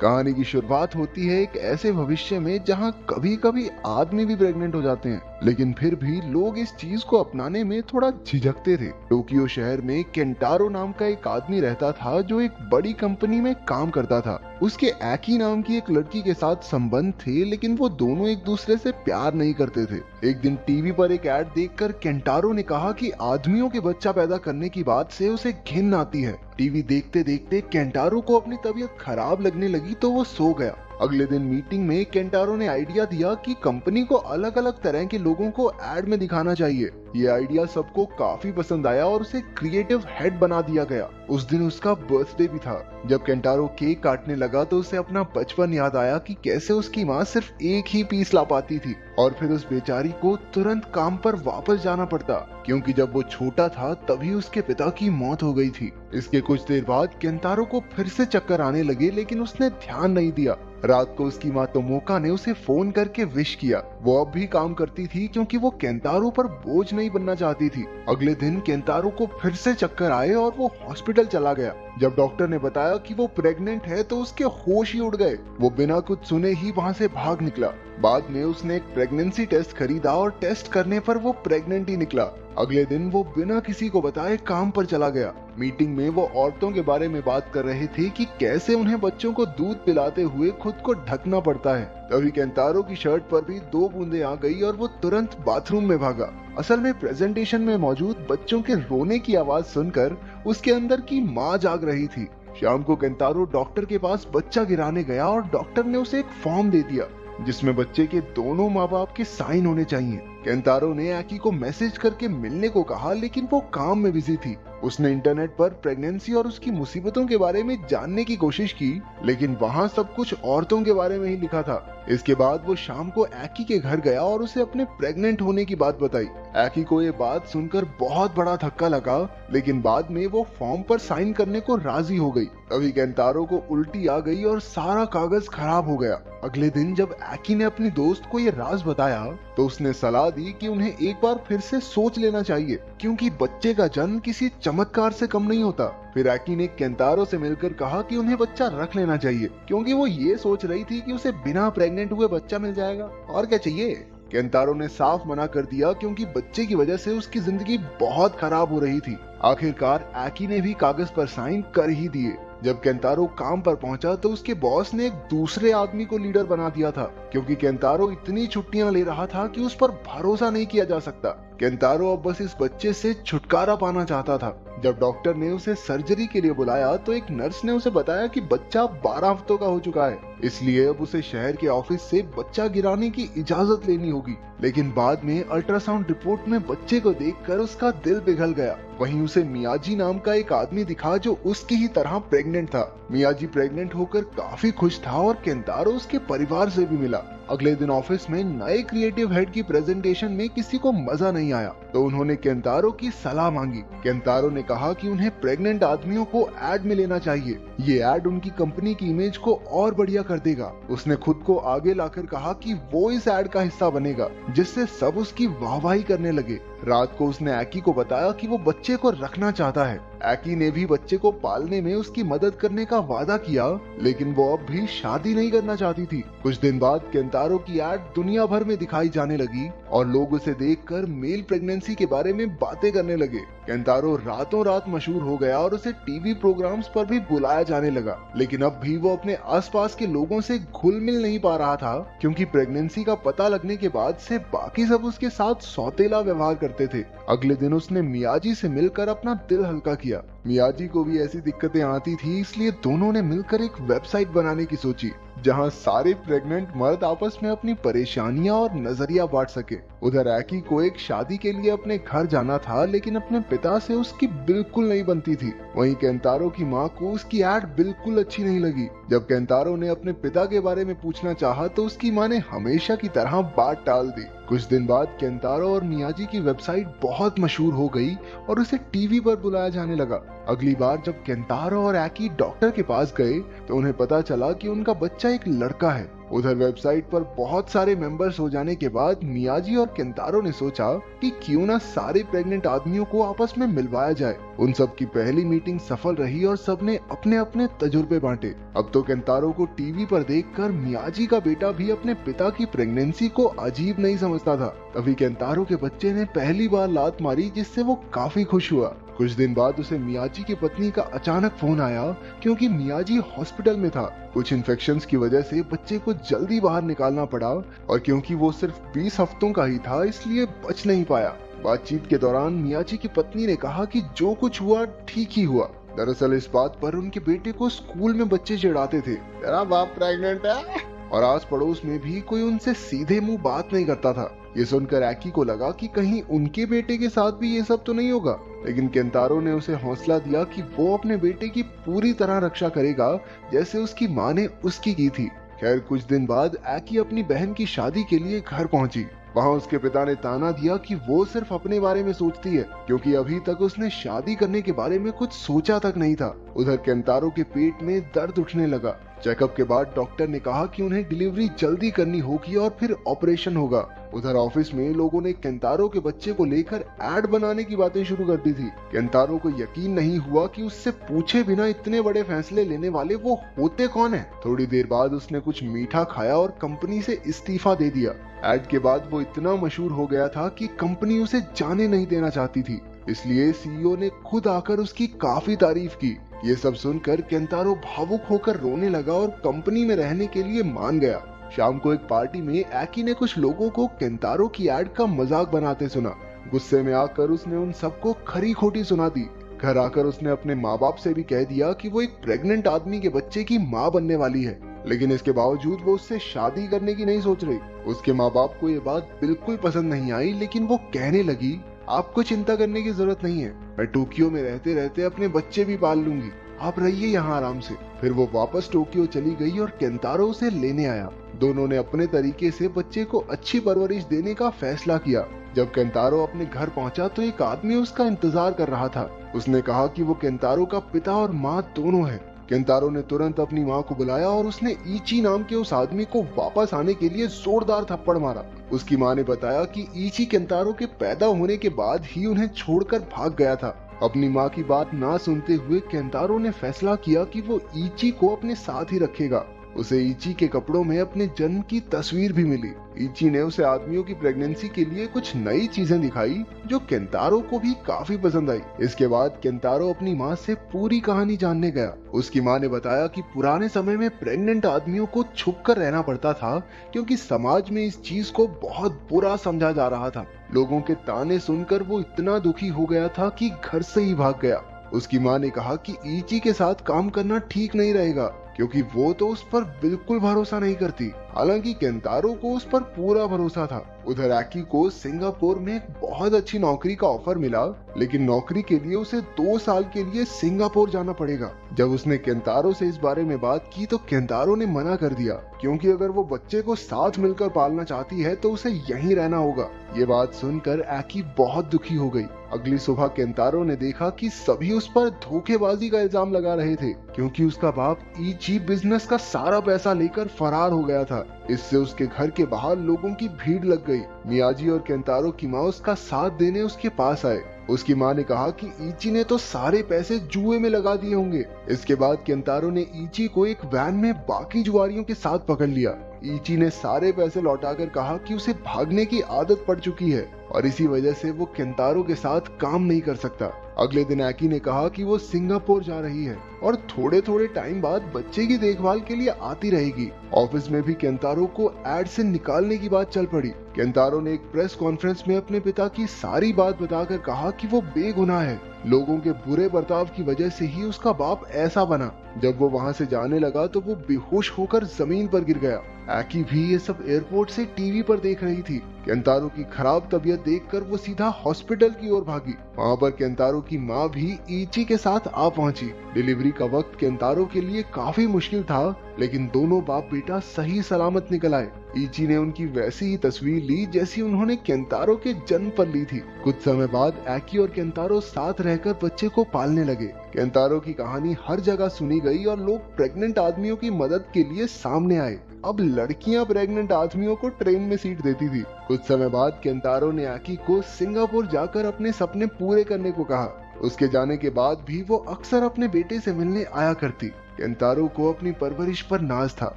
कहानी की शुरुआत होती है एक ऐसे भविष्य में जहां कभी कभी आदमी भी प्रेग्नेंट हो जाते हैं, लेकिन फिर भी लोग इस चीज को अपनाने में थोड़ा झिझकते थे। टोक्यो शहर में केंटारो नाम का एक आदमी रहता था जो एक बड़ी कंपनी में काम करता था। उसके एकी नाम की एक लड़की के साथ संबंध थे, लेकिन वो दोनों एक दूसरे से प्यार नहीं करते थे। एक दिन टीवी पर एक ऐड देखकर केंटारो ने कहा कि आदमियों के बच्चा पैदा करने की बात से उसे घिन आती है। टीवी देखते देखते केंटारो को अपनी तबीयत खराब लगने लगी तो वो सो गया। अगले दिन मीटिंग में केंटारो ने आइडिया दिया कि कंपनी को अलग अलग तरह के लोगों को एड में दिखाना चाहिए। ये आइडिया सबको काफी पसंद आया और उसे क्रिएटिव हेड बना दिया गया। उस दिन उसका बर्थडे भी था। जब केंटारो केक काटने लगा तो उसे अपना बचपन याद आया कि कैसे उसकी माँ सिर्फ एक ही पीस ला पाती थी और फिर उस बेचारी को तुरंत काम पर वापस जाना पड़ता, क्योंकि जब वो छोटा था तभी उसके पिता की मौत हो गई थी। इसके कुछ देर बाद केंटारो को फिर से चक्कर आने लगे, लेकिन उसने ध्यान नहीं दिया। रात को उसकी माँ तोमोका ने उसे फोन करके विश किया। वो अब भी काम करती थी क्योंकि वो केंटारो पर बोझ नहीं बनना चाहती थी। अगले दिन केंटारो को फिर से चक्कर आए और वो हॉस्पिटल चला गया। जब डॉक्टर ने बताया कि वो प्रेग्नेंट है तो उसके होश ही उड़ गए। वो बिना कुछ सुने ही वहाँ से भाग निकला। बाद में उसने एक प्रेगनेंसी टेस्ट खरीदा और टेस्ट करने पर वो प्रेग्नेंट ही निकला। अगले दिन वो बिना किसी को बताए काम पर चला गया। मीटिंग में वो औरतों के बारे में बात कर रहे थे कि कैसे उन्हें बच्चों को दूध पिलाते हुए खुद को ढकना पड़ता है। तभी केंटारो की शर्ट पर भी 2 बूंदें आ गई और वो तुरंत बाथरूम में भागा। असल में प्रेजेंटेशन में मौजूद बच्चों के रोने की आवाज सुनकर उसके अंदर की माँ जाग रही थी। शाम को केंटारो डॉक्टर के पास बच्चा गिराने गया और डॉक्टर ने उसे एक फॉर्म दे दिया जिसमें बच्चे के दोनों माँ बाप के साइन होने चाहिए। केंटारो ने एकी को मैसेज करके मिलने को कहा, लेकिन वो काम में बिजी थी। उसने इंटरनेट पर प्रेगनेंसी और उसकी मुसीबतों के बारे में जानने की कोशिश की, लेकिन वहाँ सब कुछ औरतों के बारे में ही लिखा था। इसके बाद वो शाम को एकी के घर गया और उसे अपने प्रेग्नेंट होने की बात बताई। एकी को ये बात सुनकर बहुत बड़ा धक्का लगा, लेकिन बाद में वो फॉर्म पर साइन करने को राजी हो गई। तभी केंटारो को उल्टी आ गई और सारा कागज खराब हो गया। अगले दिन जब एकी ने अपनी दोस्त को ये राज बताया तो उसने सलाह दी कि उन्हें एक बार फिर से सोच लेना चाहिए, क्योंकि बच्चे का जन्म किसी चमत्कार से कम नहीं होता। फिर एकी ने केंटारो से मिलकर कहा कि उन्हें बच्चा रख लेना चाहिए, क्योंकि वो ये सोच रही थी कि उसे बिना प्रेग्नेंट हुए बच्चा मिल जाएगा, और क्या चाहिए। केंटारो ने साफ मना कर दिया, क्योंकि बच्चे की वजह से उसकी जिंदगी बहुत खराब हो रही थी। आखिरकार एकी ने भी कागज पर साइन कर ही दिए। जब केंटारो काम पर पहुंचा तो उसके बॉस ने एक दूसरे आदमी को लीडर बना दिया था, क्योंकि केंटारो इतनी छुट्टियां ले रहा था कि उस पर भरोसा नहीं किया जा सकता। केंटारो अब बस इस बच्चे से छुटकारा पाना चाहता था। जब डॉक्टर ने उसे सर्जरी के लिए बुलाया तो एक नर्स ने उसे बताया कि बच्चा 12 हफ्तों का हो चुका है, इसलिए अब उसे शहर के ऑफिस से बच्चा गिराने की इजाजत लेनी होगी। लेकिन बाद में अल्ट्रासाउंड रिपोर्ट में बच्चे को देखकर उसका दिल पिघल गया। वहीं उसे मियाजी नाम का एक आदमी दिखा जो उसकी ही तरह प्रेग्नेंट था। मियाजी प्रेग्नेंट होकर काफी खुश था और केंटारो उसके परिवार से भी मिला। अगले दिन ऑफिस में नए क्रिएटिव हेड की प्रेजेंटेशन में किसी को मजा नहीं आया, तो उन्होंने केंटारो की सलाह मांगी। केंटारो ने कहा कि उन्हें प्रेग्नेंट आदमियों को एड में लेना चाहिए। ये एड उनकी कंपनी की इमेज को और बढ़िया कर देगा। उसने खुद को आगे लाकर कहा कि वो इस एड का हिस्सा बनेगा, जिससे सब उसकी वाहवाही करने लगे। रात को उसने एकी को बताया कि वो बच्चे को रखना चाहता है। एकी ने भी बच्चे को पालने में उसकी मदद करने का वादा किया, लेकिन वो अब भी शादी नहीं करना चाहती थी। कुछ दिन बाद केंटारो की एड दुनिया भर में दिखाई जाने लगी और लोग उसे देखकर मेल प्रेगनेंसी के बारे में बातें करने लगे। केंटारो रातों रात मशहूर हो गया और उसे टीवी प्रोग्राम्स पर भी बुलाया जाने लगा, लेकिन अब भी वो अपने आसपास के लोगों से घुल मिल नहीं पा रहा था, क्योंकि प्रेगनेंसी का पता लगने के बाद से बाकी सब उसके साथ सौतेला व्यवहार करते थे। अगले दिन उसने मियाजी से मिलकर अपना दिल हल्का किया। मियाजी को भी ऐसी दिक्कतें आती थी, इसलिए दोनों ने मिलकर एक वेबसाइट बनाने की सोची जहां सारे प्रेग्नेंट मर्द आपस में अपनी परेशानियां और नजरिया बांट सके। उधर एकी को एक शादी के लिए अपने घर जाना था, लेकिन अपने पिता से उसकी बिल्कुल नहीं बनती थी। वहीं केंटारो की माँ को उसकी एड बिल्कुल अच्छी नहीं लगी। जब केंटारो ने अपने पिता के बारे में पूछना चाहा तो उसकी माँ ने हमेशा की तरह बात टाल दी। कुछ दिन बाद केंटारो और मियाजी की वेबसाइट बहुत मशहूर हो गई और उसे टीवी पर बुलाया जाने लगा। अगली बार जब केंतारो और एकी डॉक्टर के पास गए तो उन्हें पता चला कि उनका बच्चा एक लड़का है। उधर वेबसाइट पर बहुत सारे मेंबर्स हो जाने के बाद मियाजी और केंतारो ने सोचा कि क्यों ना सारे प्रेग्नेंट आदमियों को आपस में मिलवाया जाए। उन सब की पहली मीटिंग सफल रही और सबने अपने अपने तजुर्बे बांटे। अब तो केंतारो को टीवी पर देखकर मियाजी का बेटा भी अपने पिता की प्रेगनेंसी को अजीब नहीं समझता था। तभी केंतारो के बच्चे ने पहली बार लात मारी, जिससे वो काफी खुश हुआ। कुछ दिन बाद उसे मियाजी की पत्नी का अचानक फोन आया क्योंकि मियाजी हॉस्पिटल में था। कुछ इन्फेक्शंस की वजह से बच्चे को जल्दी बाहर निकालना पड़ा और क्योंकि वो सिर्फ 20 हफ्तों का ही था इसलिए बच नहीं पाया। बातचीत के दौरान मियाजी की पत्नी ने कहा कि जो कुछ हुआ ठीक ही हुआ। दरअसल इस बात पर उनके बेटे को स्कूल में बच्चे चिढ़ाते थे, तेरा बाप प्रेग्नेंट है, और आस पड़ोस में भी कोई उनसे सीधे मुंह बात नहीं करता था। ये सुनकर एकी को लगा कि कहीं उनके बेटे के साथ भी ये सब तो नहीं होगा, लेकिन केंतारो ने उसे हौसला दिया कि वो अपने बेटे की पूरी तरह रक्षा करेगा जैसे उसकी माँ ने उसकी की थी। खैर कुछ दिन बाद एकी अपनी बहन की शादी के लिए घर पहुंची। वहां उसके पिता ने ताना दिया कि वो सिर्फ अपने बारे में सोचती है क्योंकि अभी तक उसने शादी करने के बारे में कुछ सोचा तक नहीं था। उधर केंतारो के पेट में दर्द उठने लगा। चेकअप के बाद डॉक्टर ने कहा कि उन्हें डिलीवरी जल्दी करनी होगी और फिर ऑपरेशन होगा। उधर ऑफिस में लोगों ने केंतारो के बच्चे को लेकर एड बनाने की बातें शुरू कर दी थी। केंतारो को यकीन नहीं हुआ कि उससे पूछे बिना इतने बड़े फैसले लेने वाले वो होते कौन है। थोड़ी देर बाद उसने कुछ मीठा खाया और कंपनी से इस्तीफा दे दिया। एड के बाद वो इतना मशहूर हो गया था कि कंपनी उसे जाने नहीं देना चाहती थी, इसलिए सीईओ ने खुद आकर उसकी काफी तारीफ की। ये सब सुनकर केंतारो भावुक होकर रोने लगा और कंपनी में रहने के लिए मान गया। शाम को एक पार्टी में एकी ने कुछ लोगों को केंतारो की एड का मजाक बनाते सुना। गुस्से में आकर उसने उन सबको खरी खोटी सुना दी। घर आकर उसने अपने माँ बाप से भी कह दिया कि वो एक प्रेग्नेंट आदमी के बच्चे की माँ बनने वाली है, लेकिन इसके बावजूद वो उससे शादी करने की नहीं सोच रही। उसके माँ बाप को ये बात बिल्कुल पसंद नहीं आई, लेकिन वो कहने लगी, आपको चिंता करने की जरूरत नहीं है, मैं टोक्यो में रहते रहते अपने बच्चे भी पाल लूंगी, आप रहिए यहाँ आराम से। फिर वो वापस टोक्यो चली गई और केंतारो उसे लेने आया। दोनों ने अपने तरीके से बच्चे को अच्छी परवरिश देने का फैसला किया। जब केंतारो अपने घर पहुंचा तो एक आदमी उसका इंतजार कर रहा था। उसने कहा कि वो केंतारो का पिता और माँ दोनों है। केंतारो ने तुरंत अपनी माँ को बुलाया और उसने ईची नाम के उस आदमी को वापस आने के लिए जोरदार थप्पड़ मारा। उसकी माँ ने बताया कि ईची केंतारो के पैदा होने के बाद ही उन्हें छोड़कर भाग गया था। अपनी माँ की बात ना सुनते हुए केंतारो ने फैसला किया कि वो ईची को अपने साथ ही रखेगा। उसे ईची के कपड़ों में अपने जन्म की तस्वीर भी मिली। ईची ने उसे आदमियों की प्रेगनेंसी के लिए कुछ नई चीजें दिखाई जो केंतारो को भी काफी पसंद आई। इसके बाद केंतारो अपनी माँ से पूरी कहानी जानने गया। उसकी माँ ने बताया कि पुराने समय में प्रेग्नेंट आदमियों को छुपकर रहना पड़ता था क्योंकि समाज में इस चीज को बहुत बुरा समझा जा रहा था। लोगों के ताने सुनकर वो इतना दुखी हो गया था कि घर से ही भाग गया। उसकी माँ ने कहा कि ईची के साथ काम करना ठीक नहीं रहेगा क्योंकि वो तो उस पर बिल्कुल भरोसा नहीं करती। हालांकि केंतारो को उस पर पूरा भरोसा था। उधर एकी को सिंगापुर में एक बहुत अच्छी नौकरी का ऑफर मिला, लेकिन नौकरी के लिए उसे 2 साल के लिए सिंगापुर जाना पड़ेगा। जब उसने केंतारो से इस बारे में बात की तो केंतारो ने मना कर दिया क्योंकि अगर वो बच्चे को साथ मिलकर पालना चाहती है तो उसे यहीं रहना होगा। ये बात सुनकर एकी बहुत दुखी हो गई। अगली सुबह केंतारो ने देखा कि सभी उस पर धोखेबाजी का इल्जाम लगा रहे थे क्योंकि उसका बाप ईची बिजनेस का सारा पैसा लेकर फरार हो गया था। इससे उसके घर के बाहर लोगों की भीड़ लग गई। मियाजी और केंतारो की माँ उसका साथ देने उसके पास आए। उसकी माँ ने कहा कि ईची ने तो सारे पैसे जुए में लगा दिए होंगे। इसके बाद केंतारो ने ईची को एक वैन में बाकी जुआरियों के साथ पकड़ लिया। ईची ने सारे पैसे लौटाकर कहा कि उसे भागने की आदत पड़ चुकी है और इसी वजह से वो केंतारो के साथ काम नहीं कर सकता। अगले दिन एकी ने कहा कि वो सिंगापुर जा रही है और थोड़े थोड़े टाइम बाद बच्चे की देखभाल के लिए आती रहेगी। ऑफिस में भी केंतारो को एड से निकालने की बात चल पड़ी। केंतारो ने एक प्रेस कॉन्फ्रेंस में अपने पिता की सारी बात बताकर कहा कि वो बेगुनाह है। लोगों के बुरे बर्ताव की वजह से ही उसका बाप ऐसा बना। जब वो वहाँ से जाने लगा तो वो बेहोश होकर जमीन पर गिर गया। एकी भी ये सब एयरपोर्ट से टीवी पर देख रही थी। केंतारो की खराब तबीयत देखकर वो सीधा हॉस्पिटल की ओर भागी। वहाँ पर केंतारो की माँ भी ईची के साथ आ पहुंची। डिलीवरी का वक्त केंतारो के लिए काफी मुश्किल था लेकिन दोनों बाप बेटा सही सलामत निकल आए। इची ने उनकी वैसी ही तस्वीर ली जैसी उन्होंने केंतारो के जन्म पर ली थी। कुछ समय बाद एकी और केंतारो साथ रहकर बच्चे को पालने लगे। केंतारो की कहानी हर जगह सुनी गई और लोग प्रेग्नेंट आदमियों की मदद के लिए सामने आए। अब लड़कियां प्रेग्नेंट आदमियों को ट्रेन में सीट देती थी। कुछ समय बाद केंतारो ने एकी को सिंगापुर जाकर अपने सपने पूरे करने को कहा। उसके जाने के बाद भी वो अक्सर अपने बेटे से मिलने आया करती। केंतारो को अपनी परवरिश पर नाज था।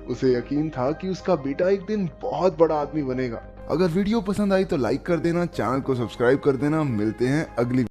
उसे यकीन था कि उसका बेटा एक दिन बहुत बड़ा आदमी बनेगा। अगर वीडियो पसंद आई तो लाइक कर देना, चैनल को सब्सक्राइब कर देना। मिलते हैं अगली